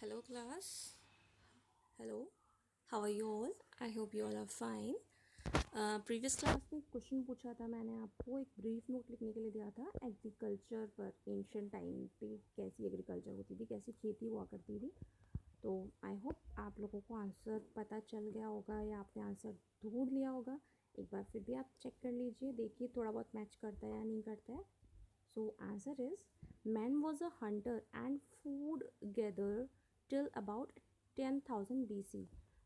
Hello, class. Hello. How are you all? I hope you all are fine. Previous class में question पूछा था मैंने आपको, एक ब्रीफ नोट लिखने के लिए दिया था एग्रीकल्चर पर। एंशियंट टाइम पे कैसी एग्रीकल्चर होती थी, कैसी खेती हुआ करती थी। तो आई होप आप लोगों को आंसर पता चल गया होगा या आपने आंसर ढूंढ लिया होगा। एक बार फिर भी आप चेक कर लीजिए, देखिए थोड़ा बहुत मैच करता है या नहीं करता है। So answer is man was a hunter and food gatherer till about 10,000 BC।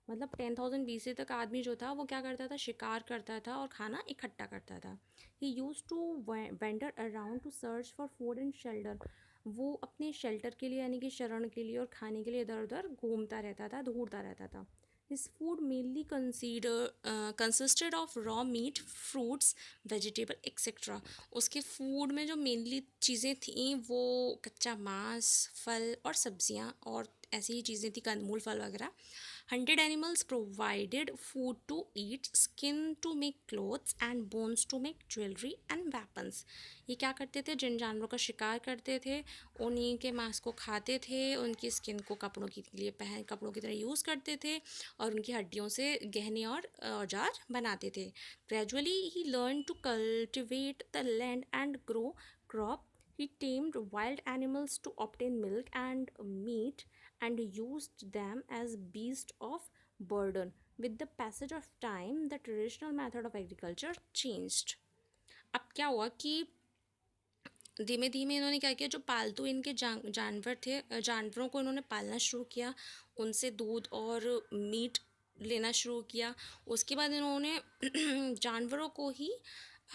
मतलब 10,000 BC तक आदमी जो था वो क्या करता था, शिकार करता था और खाना इकट्ठा करता था। He used to wander around to search for food and shelter। वो अपने शेल्टर के लिए यानी कि शरण के लिए और खाने के लिए इधर उधर घूमता रहता था, ढूंढता रहता था। His food mainly consisted of raw meat, fruits, vegetable etc। उसके फूड में जो मेनली चीज़ें थीं वो कच्चा मांस, फल और सब्जियां और ऐसी ही चीज़ें थी, कंदमूल, फल वगैरह। Hunted animals provided food to eat, skin to make clothes and bones to make jewellery and weapons. ये क्या करते थे, जिन जानवरों का शिकार करते थे उन्हीं के मांस को खाते थे, उनकी स्किन को कपड़ों के लिए कपड़ों की तरह यूज़ करते थे और उनकी हड्डियों से गहने और औजार बनाते थे। ग्रेजुअली ही learn to cultivate the land and grow crop. He tamed wild animals to obtain milk and meat and used them as beasts of burden. With the passage of time, the traditional method of agriculture changed. अब क्या हुआ कि धीमे धीमे इन्होंने क्या किया, जो पालतू इनके जानवर थे, जानवरों को इन्होंने पालना शुरू किया, उनसे दूध और मीट लेना शुरू किया। उसके बाद इन्होंने जानवरों को ही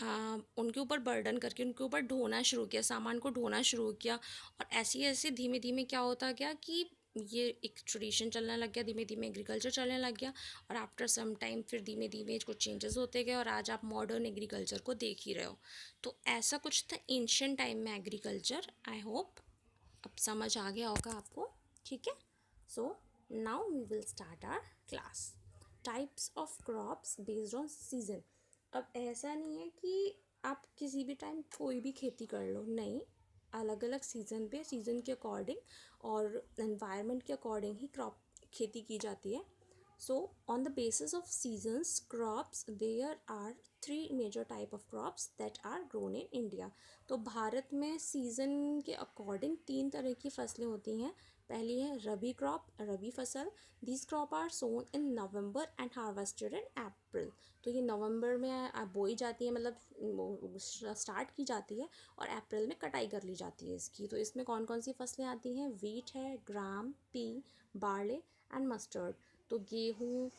उनके ऊपर बर्डन करके उनके ऊपर ढोना शुरू किया, सामान को ढोना शुरू किया। और ऐसे ऐसे धीमे धीमे क्या होता गया कि ये एक ट्रेडिशन चलने लग गया, धीमे धीमे एग्रीकल्चर चलने लग गया। और आफ्टर सम टाइम फिर धीमे धीमे कुछ चेंजेस होते गए और आज आप मॉडर्न एग्रीकल्चर को देख ही रहे हो। तो ऐसा कुछ था एंशियंट टाइम में एग्रीकल्चर। आई होप अब समझ आ गया होगा आपको, ठीक है। So now we will start our class. Types of crops based on season. अब ऐसा नहीं है कि आप किसी भी टाइम कोई भी खेती कर लो, नहीं, अलग अलग सीज़न पे, सीज़न के अकॉर्डिंग और एनवायरनमेंट के अकॉर्डिंग ही क्रॉप खेती की जाती है। So, on the basis of seasons, crops, there are three major type of crops that are grown in India। तो भारत में सीज़न के अकॉर्डिंग तीन तरह की फसलें होती हैं। पहली है रबी क्रॉप, रबी फसल। These crop are sown in November and harvested in April. तो ये नवंबर में बोई जाती है, मतलब स्टार्ट की जाती है और अप्रैल में कटाई कर ली जाती है इसकी। तो इसमें कौन कौन सी फसलें आती हैं, वीट है, ग्राम, पी, बार्ले एंड मस्टर्ड। तो गेहूँ,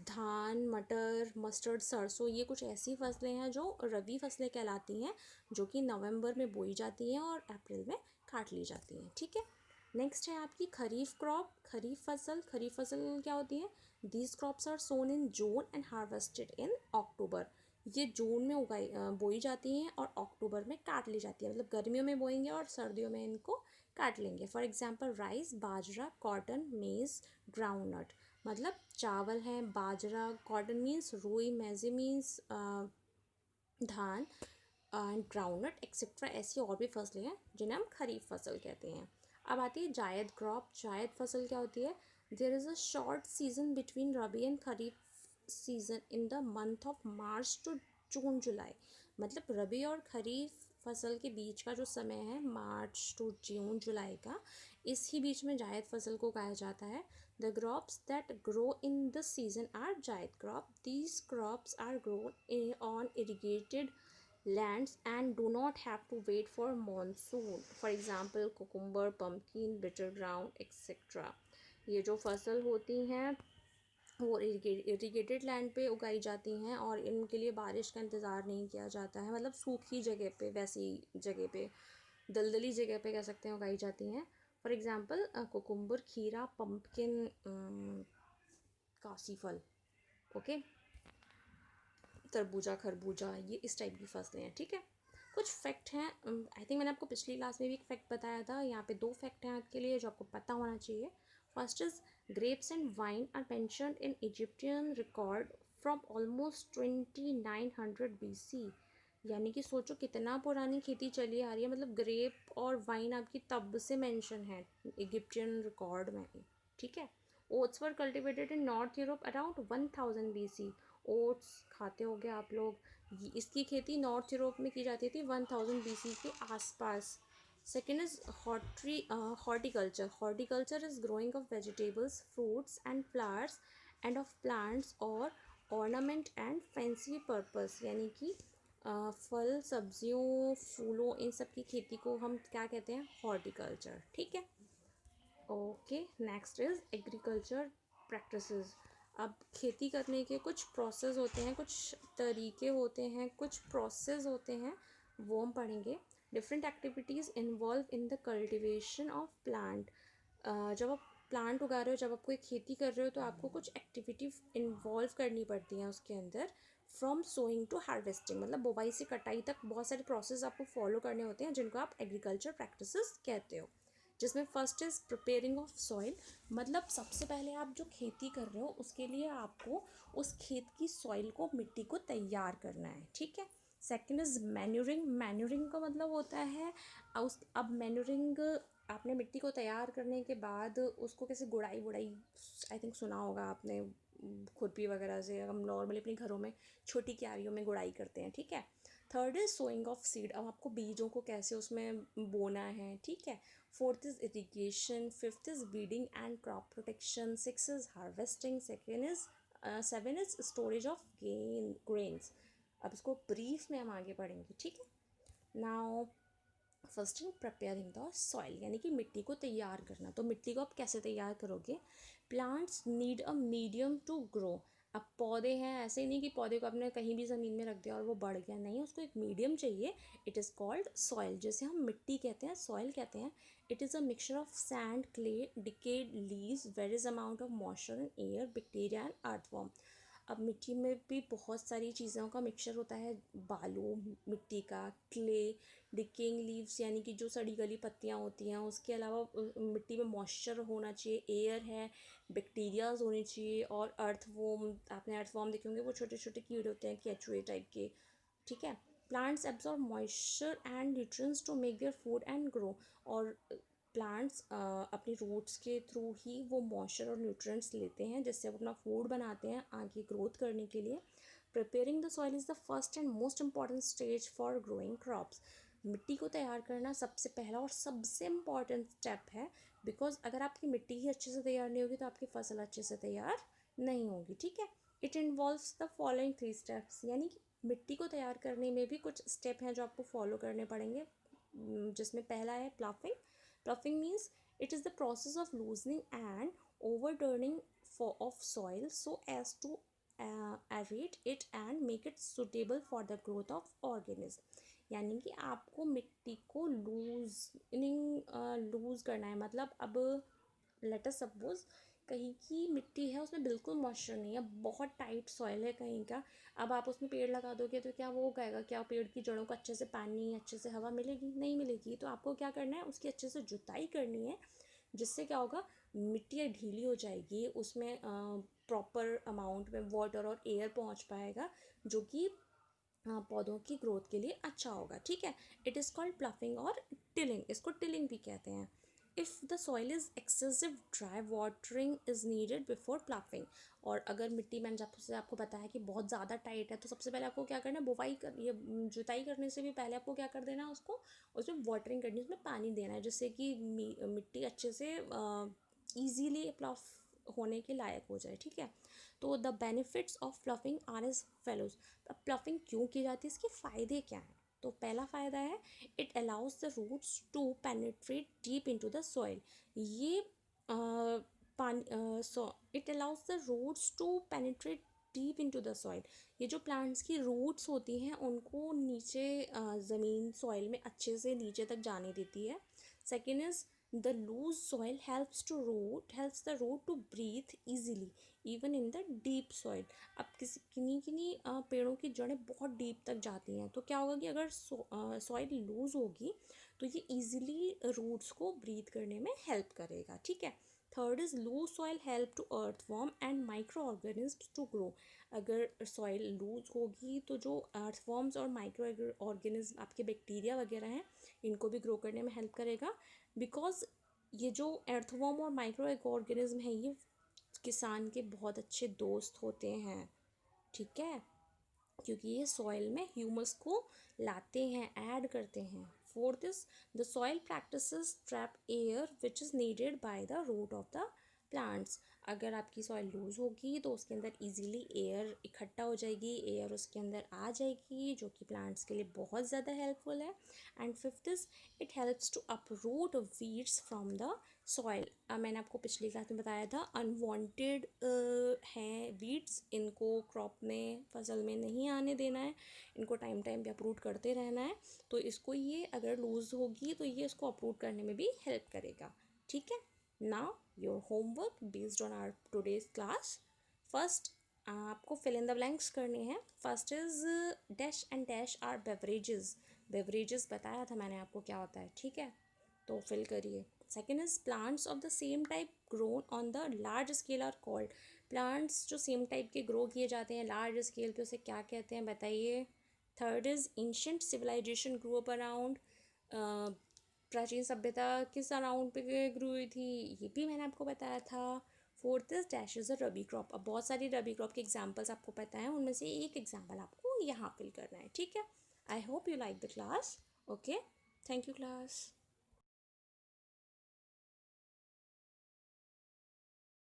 धान, मटर, मस्टर्ड, सरसों, ये कुछ ऐसी फसलें हैं जो रबी फसलें कहलाती हैं, जो कि नवंबर में बोई जाती हैं और अप्रैल में काट ली जाती हैं, ठीक है। नेक्स्ट है आपकी खरीफ क्रॉप, खरीफ फसल। खरीफ फसल क्या होती है, these crops are sown in June and harvested in October. ये जून में बोई जाती हैं और अक्टूबर में काट ली जाती है, मतलब गर्मियों में बोएंगे और सर्दियों में इनको काट लेंगे। For example rice, bajra, cotton, मेज़, ग्राउंडनट। मतलब चावल है, बाजरा, कॉटन मीन्स रुई, मेज़े मीन्स धान एंड ग्राउंडनट एक्सेट्रा। ऐसी और भी फसलें हैं जिन्हें हम खरीफ फसल कहते हैं। अब आती है जायद क्रॉप। जायद फसल क्या होती है, there is a short season between rabi and kharif season in the month of March to June July. मतलब रबी और खरीफ फसल के बीच का जो समय है, मार्च टू जून जुलाई का, इसी बीच में जायद फसल को उगाया जाता है। The crops that grow in this season are zaid crop. These crops are grown on irrigated lands and do not have to wait for monsoon। for example cucumber, pumpkin, bitter ground etc। ये जो फसल होती हैं वो irrigated land पे उगाई जाती हैं और इनके लिए बारिश का इंतज़ार नहीं किया जाता है, मतलब सूखी जगह पे, वैसी जगह पे, दलदली जगह पे कह सकते हैं, उगाई जाती हैं। फॉर एग्ज़ाम्पल कुकुम्बर, खीरा, पम्पकिन, कासी फल, ओके, तरबूजा, खरबूजा, ये इस टाइप की फसलें हैं, ठीक है। कुछ फैक्ट हैं, आई थिंक मैंने आपको पिछली क्लास में भी एक फैक्ट बताया था, यहाँ पे दो फैक्ट हैं आपके लिए जो आपको पता होना चाहिए। First is grapes and wine are mentioned in Egyptian record from almost 2900 BC। यानी कि सोचो कितना पुरानी खेती चली आ रही है, मतलब ग्रेप और वाइन आपकी तब से मेंशन है इजिप्शियन रिकॉर्ड में। ठीक है। Oats were cultivated in north Europe around 1000 BC। Oats खाते होगे आप लोग। इसकी खेती नॉर्थ यूरोप में की जाती थी 1000 BC के आसपास। Second is horticulture. Horticulture is growing of vegetables, fruits and flowers and of plants or ornament and fancy purpose। यानी कि फल सब्जियों फूलों इन सब की खेती को हम क्या कहते हैं? हॉर्टिकल्चर। ठीक है। Okay, next is agriculture practices. अब खेती करने के कुछ प्रोसेस होते हैं, कुछ तरीके होते हैं, कुछ प्रोसेस होते हैं, वो हम पढ़ेंगे। Different activities involve in the cultivation of plant. जब आप प्लांट उगा रहे हो, जब आप कोई खेती कर रहे हो, तो आपको कुछ एक्टिविटी इन्वॉल्व करनी पड़ती हैं उसके अंदर। फ्रॉम सोइंग टू हार्वेस्टिंग, मतलब बुवाई से कटाई तक बहुत सारे प्रोसेस आपको फॉलो करने होते हैं, जिनको आप एग्रीकल्चर प्रैक्टिसेस कहते हो। जिसमें first is preparing of soil. मतलब सबसे पहले आप जो खेती कर रहे हो उसके लिए आपको उस खेत की सॉइल को, मिट्टी को तैयार करना है। ठीक है। Second is manuring. मैन्यूरिंग का मतलब होता है अब मैन्यूरिंग, आपने मिट्टी को तैयार करने के बाद उसको कैसे गुड़ाई वुड़ाई, आई थिंक सुना होगा आपने, खुरपी वगैरह से हम नॉर्मली अपने घरों में छोटी क्यारियों में गुड़ाई करते हैं। ठीक है। Third is sowing of seed. अब आपको बीजों को कैसे उसमें बोना है। ठीक है। Fourth is irrigation. Fifth is weeding and crop protection. Six is harvesting. Seven is storage of grains. अब इसको ब्रीफ में हम आगे पढ़ेंगे। ठीक है। Now first in preparing the soil, यानी कि मिट्टी को तैयार करना। तो मिट्टी को आप कैसे तैयार करोगे? Plants need a medium to grow. अब पौधे हैं, ऐसे ही नहीं कि पौधे को आपने कहीं भी ज़मीन में रख दिया और वो बढ़ गया, नहीं, उसको एक मीडियम चाहिए। इट इज़ कॉल्ड सॉइल, जिसे हम मिट्टी कहते हैं, सॉइल कहते हैं। It is a mixture of sand, clay, decade leaves, various amount of moisture and air, bacteria and earthworm. अब मिट्टी में भी बहुत सारी चीज़ों का मिक्सचर होता है। बालू मिट्टी का, क्ले, डिकेइंग लीव्स यानी कि जो सड़ी गली पत्तियाँ होती हैं, उसके अलावा मिट्टी में मॉइस्चर होना चाहिए, एयर है, बैक्टीरियाज होने चाहिए, और अर्थवॉर्म। आपने अर्थवॉर्म देखे होंगे, वो छोटे छोटे कीड़े होते हैं केचुए टाइप के। ठीक है। Plants absorb moisture and nutrients to make their food and grow. और प्लांट्स अपनी रूट्स के थ्रू ही वो मॉइस्चर और न्यूट्रिएंट्स लेते हैं, जिससे वो अपना फूड बनाते हैं आगे ग्रोथ करने के लिए। Preparing the soil is the first and most important stage for growing crops. मिट्टी को तैयार करना सबसे पहला और सबसे इम्पॉर्टेंट स्टेप है, बिकॉज अगर आपकी मिट्टी ही अच्छे से तैयार नहीं होगी तो आपकी फसल अच्छे से तैयार नहीं होगी। ठीक है। It involves the following 3 steps, यानी कि मिट्टी को तैयार करने में भी कुछ स्टेप हैं जो आपको फॉलो करने पड़ेंगे, जिसमें पहला है ploughing. Ploughing means it is the process of loosening and overturning of soil so as to aerate it and make it suitable for the growth of organism। यानी कि आपको मिट्टी को लूज़ करना है। मतलब अब लेट अस सपोज कहीं की मिट्टी है, उसमें बिल्कुल मॉइस्चर नहीं है, बहुत टाइट सॉइल है कहीं का। अब आप उसमें पेड़ लगा दोगे तो क्या वो उगाएगा? क्या पेड़ की जड़ों को अच्छे से पानी, अच्छे से हवा मिलेगी? नहीं मिलेगी। तो आपको क्या करना है? उसकी अच्छे से जुताई करनी है, जिससे क्या होगा? मिट्टी ढीली हो जाएगी, उसमें प्रॉपर अमाउंट में वाटर और एयर पहुंच पाएगा, जो कि पौधों की ग्रोथ के लिए अच्छा होगा। ठीक है। इट इज़ कॉल्ड प्लफिंग और टिलिंग, इसको टिलिंग भी कहते हैं। If the soil is excessive dry, watering is needed before ploughing. और अगर मिट्टी, मैंने जब से आपको बताया कि बहुत ज़्यादा टाइट है, तो सबसे पहले आपको क्या करना है? जुताई करने से भी पहले आपको क्या कर देना है? उसमें वाटरिंग करनी है, उसमें पानी देना है, जिससे कि मिट्टी अच्छे से ईजीली प्लफ होने के लायक हो जाए। ठीक है। तो the benefits of ploughing are as follows. अब प्लफिंग क्यों की जाती है? इसके फ़ायदे क्या हैं? तो पहला फ़ायदा है, it allows the roots to penetrate deep into the soil. ये it allows the roots to penetrate deep into the soil. ये जो प्लांट्स की रूट्स होती हैं, उनको नीचे ज़मीन सॉइल में अच्छे से नीचे तक जाने देती है। Second is the loose soil helps the root to breathe easily even in the deep soil. अब किन्हीं पेड़ों की जड़ें बहुत डीप तक जाती हैं, तो क्या होगा कि अगर सॉइल लूज़ होगी तो ये ईजिली रूट्स को ब्रीथ करने में हेल्प करेगा। ठीक है। Third is loose soil help to earthworm and micro organism to grow. अगर सॉइल लूज होगी तो जो अर्थवॉर्म्स और माइक्रो ऑर्गेनिज्म आपके बैक्टीरिया वगैरह हैं इनको भी ग्रो करने में हेल्प करेगा. बिकॉज ये जो अर्थवॉर्म और माइक्रो ऑर्गेनिज्म है ये किसान के बहुत अच्छे दोस्त होते हैं, ठीक है, क्योंकि ये सॉइल में ह्यूमस को लाते हैं, ऐड करते हैं. Fourth is the soil practices trap air which is needed by the root of the plants. अगर आपकी सॉइल लूज होगी तो उसके अंदर इजीली एयर इकट्ठा हो जाएगी, एयर उसके अंदर आ जाएगी जो कि प्लांट्स के लिए बहुत ज़्यादा हेल्पफुल है. And fifth is it helps to uproot weeds from the soil. मैंने आपको पिछली क्लास में बताया था अनवांटेड हैं वीड्स, इनको क्रॉप में फसल में नहीं आने देना है, इनको टाइम टाइम पे अपरूट करते रहना है. तो इसको ये अगर लूज़ होगी तो ये इसको अपरूट करने में भी हेल्प करेगा, ठीक है. Now your homework based on our today's class. First आपको फिल इन द ब्लैंक्स करने हैं. First is dash and dash are beverages. Beverages बताया था मैंने आपको क्या होता है, ठीक है, तो फिल करिए. Second is plants of the same type grown on the large scale are called. Plants जो सेम टाइप के ग्रो किए जाते हैं लार्ज स्केल पे उसे क्या कहते हैं बताइए. Third is ancient civilisation grow up around. प्राचीन सभ्यता किस अराउंड पे ग्रो हुई थी ये भी मैंने आपको बताया था. Fourth is dash is a rabi crop. अब बहुत सारी रबी क्रॉप के एग्जाम्पल्स आपको पता है, उनमें से एक एग्जाम्पल आपको यहाँ फिल करना है, ठीक है. I hope you like the class. Okay, thank you class.